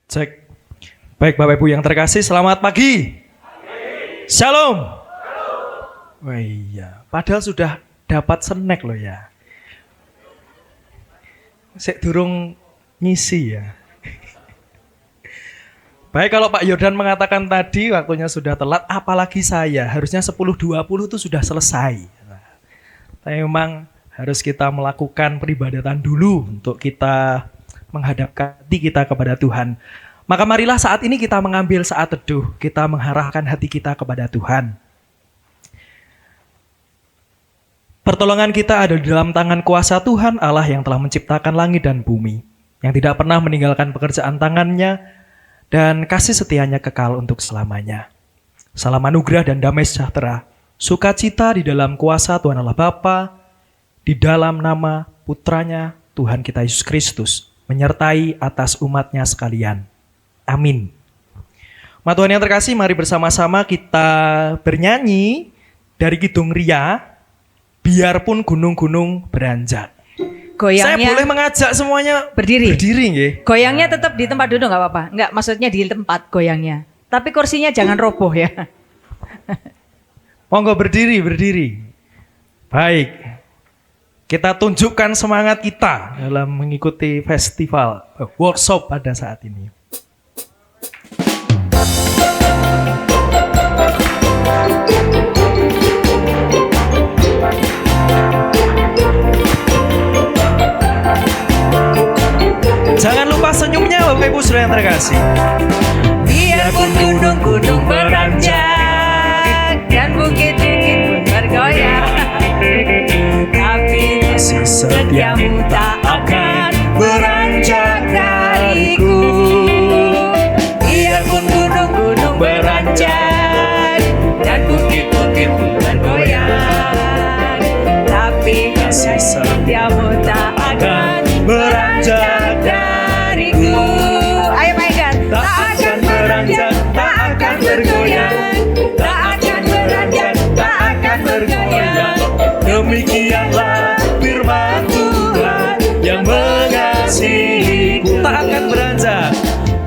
Cek. Baik Bapak Ibu yang terkasih, selamat pagi. Shalom. Wah iya, padahal sudah dapat snack loh ya. Sek durung ngisi ya. Baik, kalau Pak Yordan mengatakan tadi waktunya sudah telat, apalagi saya, harusnya 10.20 itu sudah selesai. Tapi memang harus kita melakukan peribadatan dulu untuk kita menghadapkan hati kita kepada Tuhan. Maka marilah saat ini kita mengambil saat teduh, kita mengarahkan hati kita kepada Tuhan. Pertolongan kita ada di dalam tangan kuasa Tuhan Allah yang telah menciptakan langit dan bumi, yang tidak pernah meninggalkan pekerjaan tangannya, dan kasih setianya kekal untuk selamanya. Salam anugerah dan damai sejahtera, sukacita di dalam kuasa Tuhan Allah Bapa, di dalam nama putranya Tuhan kita Yesus Kristus, menyertai atas umatnya sekalian. Amin. Tuhan yang terkasih, mari bersama-sama kita bernyanyi dari Kidung Ria, biarpun gunung-gunung beranjak. Goyangnya, saya boleh mengajak semuanya berdiri nggih. Goyangnya tetap di tempat duduk nggak apa-apa. Nggak, maksudnya di tempat goyangnya. Tapi kursinya jangan roboh ya. Monggo berdiri. Baik. Kita tunjukkan semangat kita dalam mengikuti festival workshop pada saat ini. Jangan lupa senyumnya Bapak Ibu Saudara yang terkasih. Biarpun gunung-gunung beranjak dan bukit-bukit pun bergoyang, tapi kasih setiamu tak akan beranjak dariku. Biarpun gunung-gunung beranjak dan bukit-bukit pun bergoyang, tapi kasih setiamu tak akan beranjak dariku. Ayo mainkan. Tak akan beranjak, tak akan bergoyang, tak akan beranjak, tak akan bergoyang. Demikianlah firman Tuhan yang mengasihiku. Tak akan beranjak,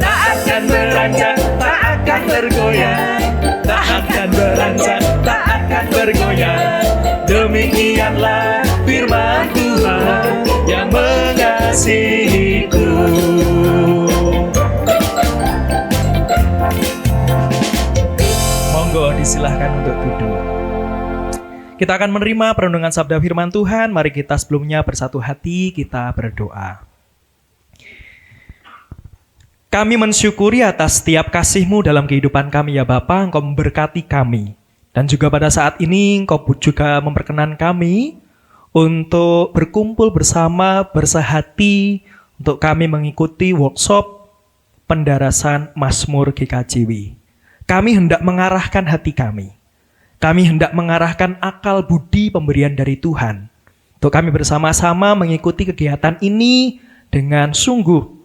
Tak akan beranjak, tak akan bergoyang, tak akan beranjak, tak akan bergoyang. Demikianlah firman Tuhan yang mengasihiku. Monggo disilahkan untuk duduk. Kita akan menerima perenungan sabda firman Tuhan. Mari kita sebelumnya bersatu hati kita berdoa. Kami mensyukuri atas setiap kasih-Mu dalam kehidupan kami ya Bapa. Engkau memberkati kami. Dan juga pada saat ini Engkau juga memperkenan kami untuk berkumpul bersama, bersehati untuk kami mengikuti workshop pendarasan Mazmur GKJW. Kami hendak mengarahkan hati kami. Kami hendak mengarahkan akal budi pemberian dari Tuhan. Untuk kami bersama-sama mengikuti kegiatan ini dengan sungguh.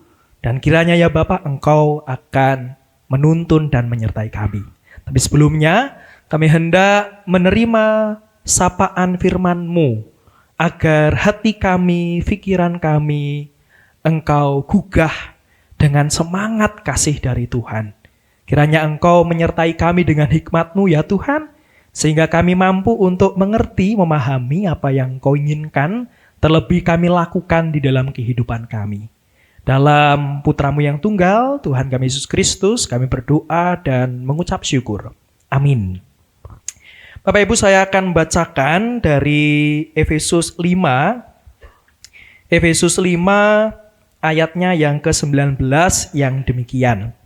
Dan kiranya ya Bapak, Engkau akan menuntun dan menyertai kami. Tapi sebelumnya, kami hendak menerima sapaan firman-Mu, agar hati kami, pikiran kami, Engkau gugah dengan semangat kasih dari Tuhan. Kiranya Engkau menyertai kami dengan hikmat-Mu ya Tuhan, sehingga kami mampu untuk mengerti, memahami apa yang Engkau inginkan, terlebih kami lakukan di dalam kehidupan kami. Dalam Putra-Mu yang tunggal, Tuhan kami Yesus Kristus, kami berdoa dan mengucap syukur. Amin. Bapak Ibu, saya akan membacakan dari Efesus 5. Efesus 5 ayatnya yang ke-19 yang demikian.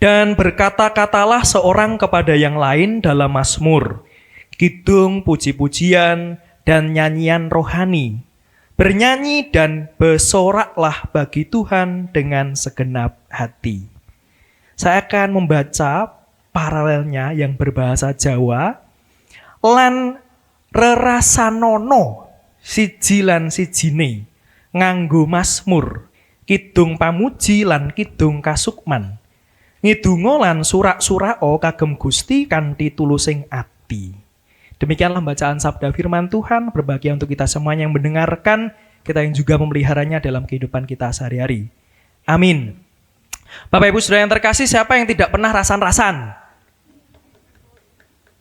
Dan berkata-katalah seorang kepada yang lain dalam mazmur, kidung, puji-pujian, dan nyanyian rohani. Bernyanyi dan bersoraklah bagi Tuhan dengan segenap hati. Saya akan membaca paralelnya yang berbahasa Jawa. Lan rerasanono siji lan sijine nganggo mazmur, kidung pamuji lan kidung kasukman. Ngidunga lan surak-surao kagem Gusti kanthi tulusing ati. Demikianlah bacaan sabda firman Tuhan, berbahagia untuk kita semua yang mendengarkan, kita yang juga memeliharanya dalam kehidupan kita sehari-hari. Amin. Bapak Ibu Saudara yang terkasih, siapa yang tidak pernah rasan-rasan?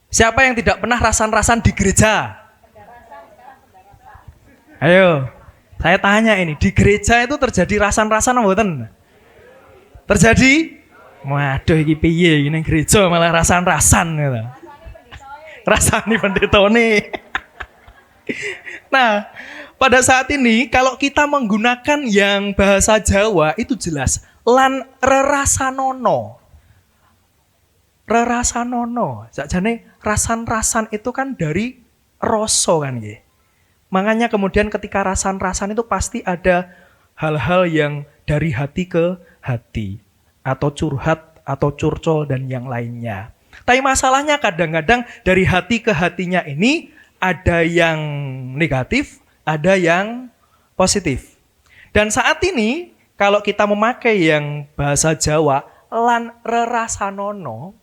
Siapa yang tidak pernah rasan-rasan di gereja? Ayo, saya tanya ini, di gereja itu terjadi rasan-rasan apa mboten? Terjadi? Waduh, iki piye iki ning gereja malah rasan-rasan gitu. Rasani pendetone. Nah, pada saat ini kalau kita menggunakan yang bahasa Jawa itu jelas lan rerasanono. Rerasanono. Sakjane rasan-rasan itu kan dari rasa kan nggih. Makanya kemudian ketika rasan-rasan itu pasti ada hal-hal yang dari hati ke hati atau curhat atau curcol dan yang lainnya. Tapi masalahnya kadang-kadang dari hati ke hatinya ini ada yang negatif, ada yang positif. Dan saat ini kalau kita memakai yang bahasa Jawa lan rerasanono,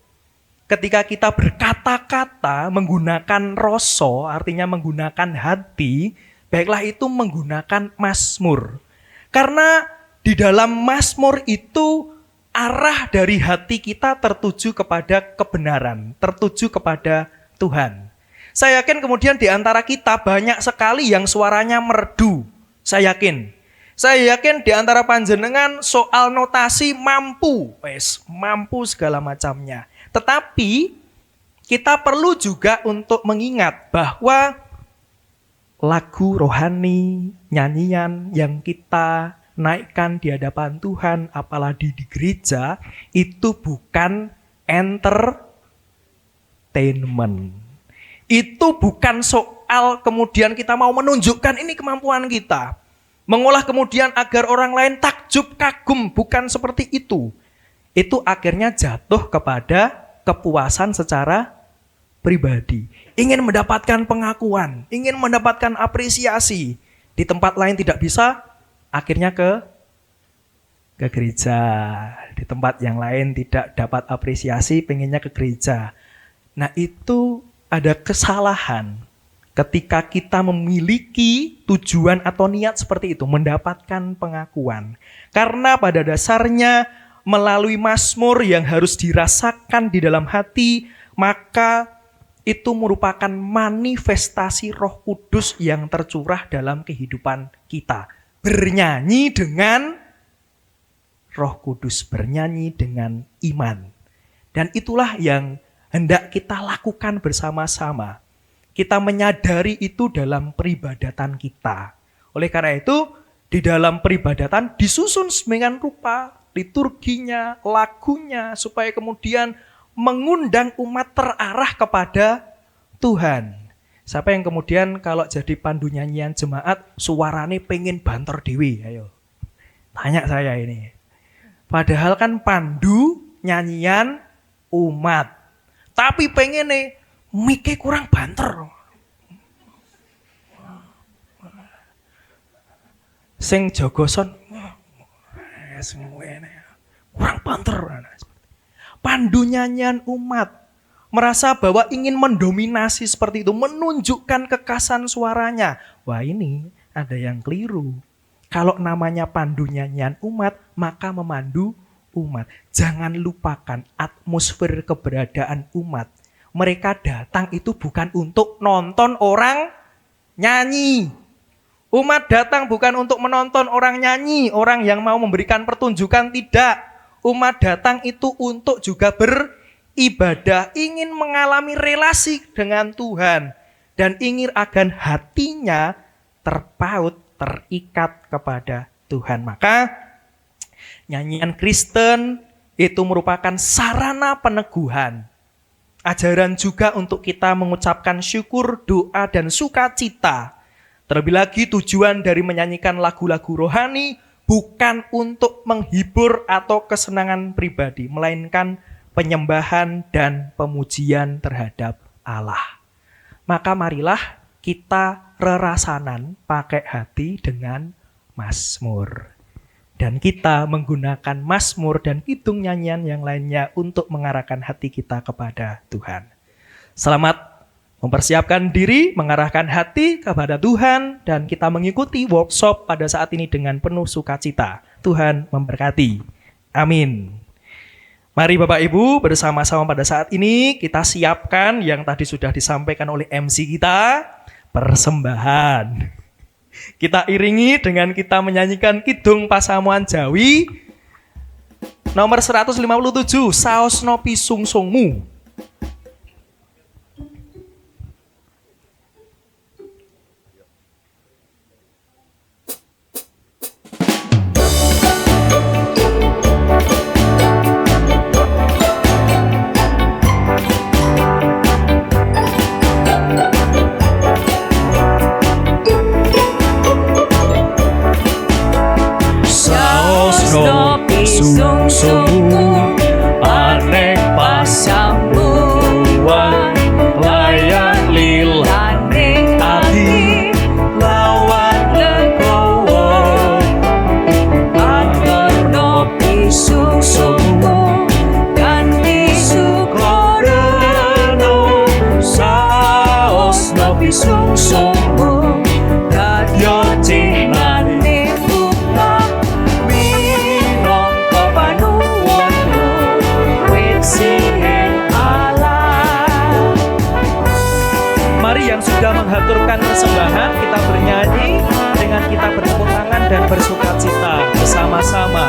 ketika kita berkata-kata menggunakan rasa, artinya menggunakan hati, baiklah itu menggunakan mazmur. Karena di dalam mazmur itu arah dari hati kita tertuju kepada kebenaran, tertuju kepada Tuhan. Saya yakin kemudian di antara kita banyak sekali yang suaranya merdu. Saya yakin di antara panjenengan soal notasi mampu, mampu segala macamnya. Tetapi kita perlu juga untuk mengingat bahwa lagu rohani, nyanyian yang kita naikkan di hadapan Tuhan, apalagi di gereja, itu bukan entertainment. Itu bukan soal kemudian kita mau menunjukkan ini kemampuan kita. Mengolah kemudian agar orang lain takjub kagum, bukan seperti itu. Itu akhirnya jatuh kepada kepuasan secara pribadi. Ingin mendapatkan pengakuan, ingin mendapatkan apresiasi. Di tempat lain tidak bisa, akhirnya ke gereja. Di tempat yang lain tidak dapat apresiasi, pengennya ke gereja. Nah itu ada kesalahan ketika kita memiliki tujuan atau niat seperti itu, mendapatkan pengakuan. Karena pada dasarnya melalui mazmur yang harus dirasakan di dalam hati, maka itu merupakan manifestasi Roh Kudus yang tercurah dalam kehidupan kita. Bernyanyi dengan Roh Kudus, bernyanyi dengan iman. Dan itulah yang hendak kita lakukan bersama-sama. Kita menyadari itu dalam peribadatan kita. Oleh karena itu, di dalam peribadatan disusun sedemikian rupa liturginya, lagunya, supaya kemudian mengundang umat terarah kepada Tuhan. Siapa yang kemudian kalau jadi pandu nyanyian jemaat, suarane pengen banter dewi, ayo. Tanya saya ini. Padahal kan pandu nyanyian umat. Tapi pengen nih, mike kurang banter. Sing jogoson, kurang banter. Pandu nyanyian umat merasa bahwa ingin mendominasi seperti itu, menunjukkan kekasan suaranya. Wah ini ada yang keliru. Kalau namanya pandu nyanyian umat, maka memandu umat. Jangan lupakan atmosfer keberadaan umat. Mereka datang itu bukan untuk nonton orang nyanyi. Umat datang bukan untuk menonton orang nyanyi, orang yang mau memberikan pertunjukan, tidak. Umat datang itu untuk juga beribadah, ingin mengalami relasi dengan Tuhan. Dan ingin agar hatinya terpaut, terikat kepada Tuhan. Maka nyanyian Kristen itu merupakan sarana peneguhan. Ajaran juga untuk kita mengucapkan syukur, doa, dan sukacita. Terlebih lagi tujuan dari menyanyikan lagu-lagu rohani bukan untuk menghibur atau kesenangan pribadi, melainkan penyembahan dan pemujian terhadap Allah. Maka marilah kita rerasanan pakai hati dengan mazmur. Dan kita menggunakan mazmur dan kidung nyanyian yang lainnya untuk mengarahkan hati kita kepada Tuhan. Selamat mempersiapkan diri, mengarahkan hati kepada Tuhan, dan kita mengikuti workshop pada saat ini dengan penuh sukacita. Tuhan memberkati. Amin. Mari Bapak Ibu bersama-sama pada saat ini kita siapkan yang tadi sudah disampaikan oleh MC kita, persembahan. Kita iringi dengan kita menyanyikan Kidung Pasamuan Jawi nomor 157, Saos Nopi Sungsungmu. Sungsungmu aneh pasamuan layak lilaning ati lawan legowo atur nopi sungsungmu kanthi sukrana saos nopi sungsungmu kadya cinane bunga minangka panuwunmu wit sing alam. Mari yang sudah menghaturkan persembahan kita bernyanyi dengan kita bertepuk tangan dan bersukacita bersama-sama.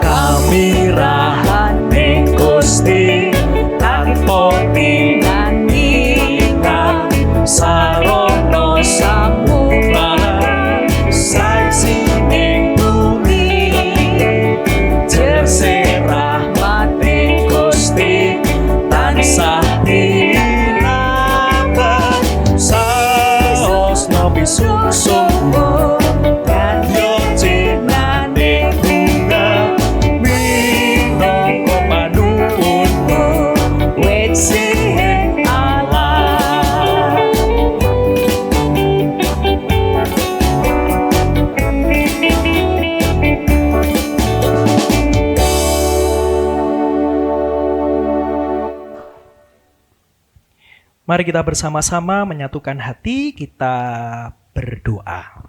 Kami rahane Gusti tanpa pinandingan sarana samuran saisining bumi jerse rahmate Gusti tansah dinakan saos nopi sungsungmu kadya cinane bunga minangka panuwunmu wit sing alam. Mari kita bersama-sama menyatukan hati, kita berdoa.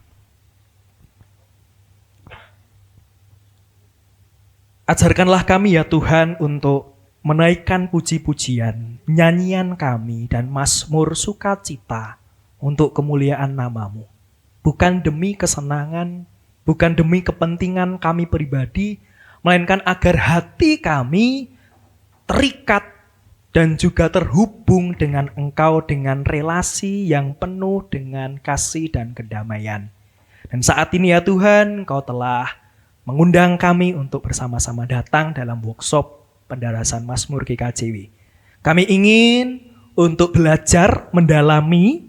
Ajarkanlah kami ya Tuhan untuk menaikkan puji-pujian, nyanyian kami dan mazmur sukacita untuk kemuliaan nama-Mu. Bukan demi kesenangan, bukan demi kepentingan kami pribadi, melainkan agar hati kami terikat dan juga terhubung dengan Engkau dengan relasi yang penuh dengan kasih dan kedamaian. Dan saat ini ya Tuhan, Engkau telah mengundang kami untuk bersama-sama datang dalam workshop pendarasan Mazmur GKJW. Kami ingin untuk belajar mendalami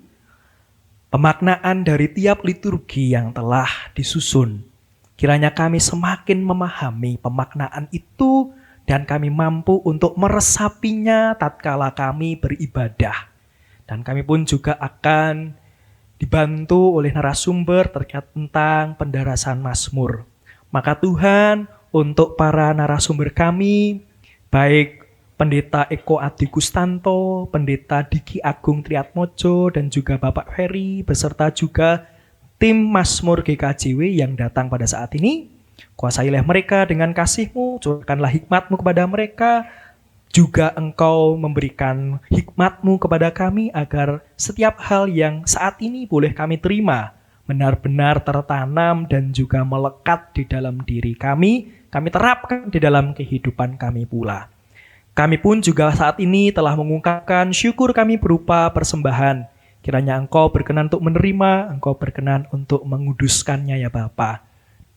pemaknaan dari tiap liturgi yang telah disusun. Kiranya kami semakin memahami pemaknaan itu dan kami mampu untuk meresapinya tatkala kami beribadah. Dan kami pun juga akan dibantu oleh narasumber terkait tentang pendarasan Mazmur. Maka Tuhan, untuk para narasumber kami, baik Pendeta Eko Adi Gustanto, Pendeta Diki Agung Triatmojo, dan juga Bapak Ferry, beserta juga tim Mazmur GKJW yang datang pada saat ini, kuasailah mereka dengan kasih-Mu, curahkanlah hikmat-Mu kepada mereka, juga Engkau memberikan hikmat-Mu kepada kami agar setiap hal yang saat ini boleh kami terima, benar-benar tertanam dan juga melekat di dalam diri kami terapkan di dalam kehidupan kami pula. Kami pun juga saat ini telah mengungkapkan syukur kami berupa persembahan. Kiranya Engkau berkenan untuk menerima, Engkau berkenan untuk menguduskannya ya Bapa.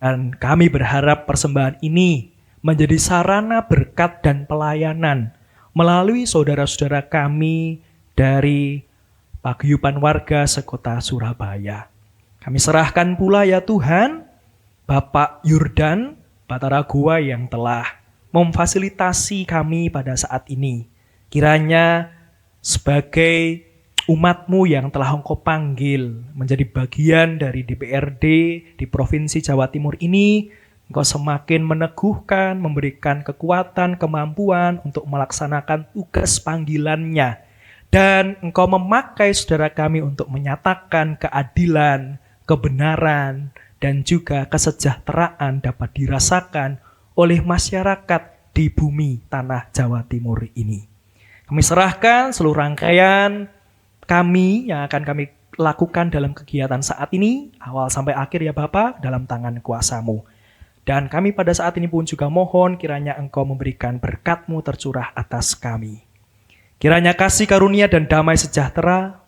Dan kami berharap persembahan ini menjadi sarana berkat dan pelayanan melalui saudara-saudara kami dari paguyuban warga sekota Surabaya. Kami serahkan pula ya Tuhan, Bapak Yurdan Batara Goa yang telah memfasilitasi kami pada saat ini. Kiranya sebagai umat-Mu yang telah Engkau panggil menjadi bagian dari DPRD di Provinsi Jawa Timur ini, Engkau semakin meneguhkan, memberikan kekuatan, kemampuan untuk melaksanakan tugas panggilannya Dan Engkau memakai saudara kami untuk menyatakan keadilan, kebenaran, dan juga kesejahteraan dapat dirasakan oleh masyarakat di bumi tanah Jawa Timur ini. Kami serahkan seluruh rangkaian kami yang akan kami lakukan dalam kegiatan saat ini, awal sampai akhir ya Bapa, dalam tangan kuasa-Mu. Dan kami pada saat ini pun juga mohon kiranya Engkau memberikan berkat-Mu tercurah atas kami. Kiranya kasih karunia dan damai sejahtera,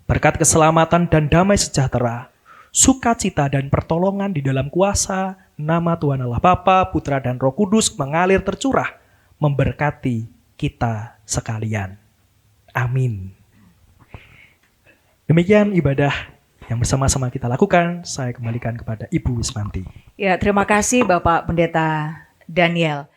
berkat keselamatan dan damai sejahtera, sukacita dan pertolongan di dalam kuasa nama Tuhan Allah Bapa, Putra dan Roh Kudus mengalir tercurah, memberkati kita sekalian. Amin. Demikian ibadah yang bersama-sama kita lakukan. Saya kembalikan kepada Ibu Wismanti. Ya, terima kasih Bapak Pendeta Daniel.